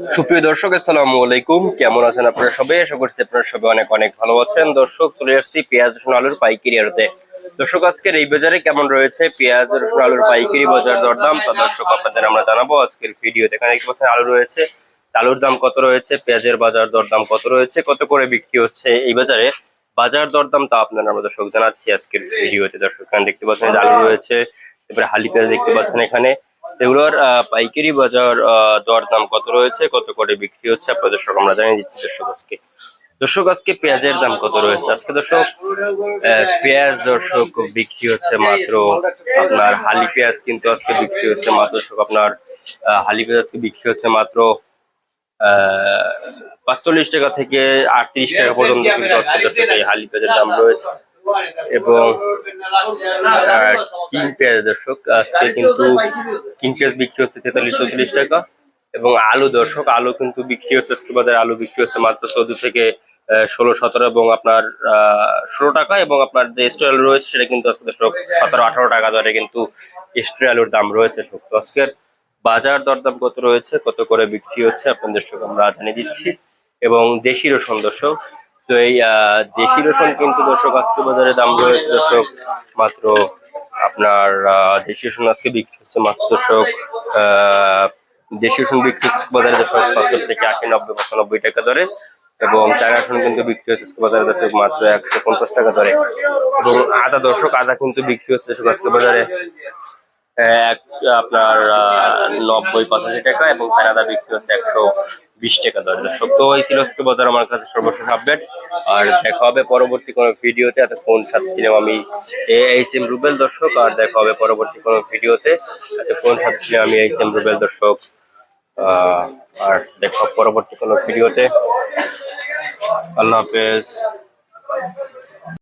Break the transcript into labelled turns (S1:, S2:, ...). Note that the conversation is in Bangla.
S1: সুপ্রিয় দর্শক, আসসালামু আলাইকুম। কেমন আছেন আপনারা সবাই? আশা করছি আপনারা সবাই অনেক অনেক ভালো আছেন। দর্শক, চলে আসছি পেঁয়াজ রসুন আলুর পাইকারি আড়তে। দর্শক, আজকের এই বাজারে কেমন রয়েছে পেঁয়াজ রসুন আলুর পাইকারি বাজার দরদাম, তা দর্শক আপনাদের আমরা জানাবো আজকের ভিডিওতে। এখানে দেখতে পাচ্ছেন আলু রয়েছে, আলুর দাম কত রয়েছে, পেঁয়াজের বাজার দরদাম কত রয়েছে, কত করে বিক্রি হচ্ছে এই বাজারে বাজার দরদাম, তা আপনারা আমরা দর্শক জানাচ্ছি আজকের ভিডিওতে। দর্শক, এখানে দেখতে পাচ্ছেন যে আলু রয়েছে, এবারে হালি পেঁয়াজ দেখতে পাচ্ছেন এখানে। এগুলোর পাইকারি বাজার দরদাম কত রয়েছে, কত করে বিক্রি হচ্ছে আপনাদের দর্শক আমরা জানিয়ে দিচ্ছি। দর্শক আজকে পেঁয়াজের দাম কত রয়েছে আজকে দর্শক? পেঁয়াজ দর্শক বিক্রি হচ্ছে মাত্র আপনার হালি পেঁয়াজ, কিন্তু আজকে বিক্রি হচ্ছে মাত্র দর্শক আপনার হালি পেঁয়াজ আজকে বিক্রি হচ্ছে মাত্র ৪৫ টাকা থেকে ৩৮ টাকা পর্যন্ত কিন্তু আজকে দর্শক এই হালি পেঁয়াজের দাম রয়েছে। এবং কিং পেঁয়াজ দর্শক আজকে কিন্তু কিং পেঁয়াজ বিক্রি হচ্ছে ৪৩-৪৪ টাকা। এবং আলু দর্শক, আলু কিন্তু বিক্রি হচ্ছে আজকে বাজারে, আলু বিক্রি হচ্ছে মাত্র ১৪ থেকে ১৬-১৭ এবং আপনার ১৬ টাকা। এবং আপনার যে স্টোর আলু রয়েছে সেটা কিন্তু আজকে দর্শক ১৭-১৮ টাকা দরে কিন্তু স্টোর আলুর দাম রয়েছে। তো আজকের বাজার দরদাম কত রয়েছে, কত করে বিক্রি হচ্ছে আপনাদের দর্শক আমরা জানিয়ে দিচ্ছি। এবং দেশি রসুন দর্শক, তো এই দেশি রসুন কিন্তু দর্শক আজকে বাজারে দাম রয়েছে দর্শক মাত্র আপনার দেশি রসুন আজকে বিক্রি হচ্ছে মাত্র দর্শক দেশি রসুন বিক্রি হচ্ছে বাজারে দর্শক ৭০ থেকে ৮০, ৯০, ৯৫ টাকা দরে। এবং চায়না রসুন কিন্তু বিক্রি হচ্ছে বাজারে দর্শক মাত্র ১৫০ টাকা দরে। এবং আদা দর্শক, আদা কিন্তু বিক্রি হচ্ছে দর্শক আজকে বাজারে আপনার ৯০-৮৫ টাকা। এবং চায়না বিক্রি হচ্ছে ১২০ টাকা দরে। দর্শক, তো এই ছিল আজকে বাজার আমার কাছে সর্বশেষ আপডেট। আর দেখা হবে পরবর্তী কোনো ভিডিওতে। এতক্ষণ সাথে ছিলাম আমি এইচ এম রুবেল দর্শক। আর দেখা হবে পরবর্তী কোনো ভিডিওতে। এতক্ষণ সাথে ছিলাম আমি এইচ এম রুবেল দর্শক। আর দেখা হবে পরবর্তী কোনো ভিডিওতে। আল্লাহ হাফেজ।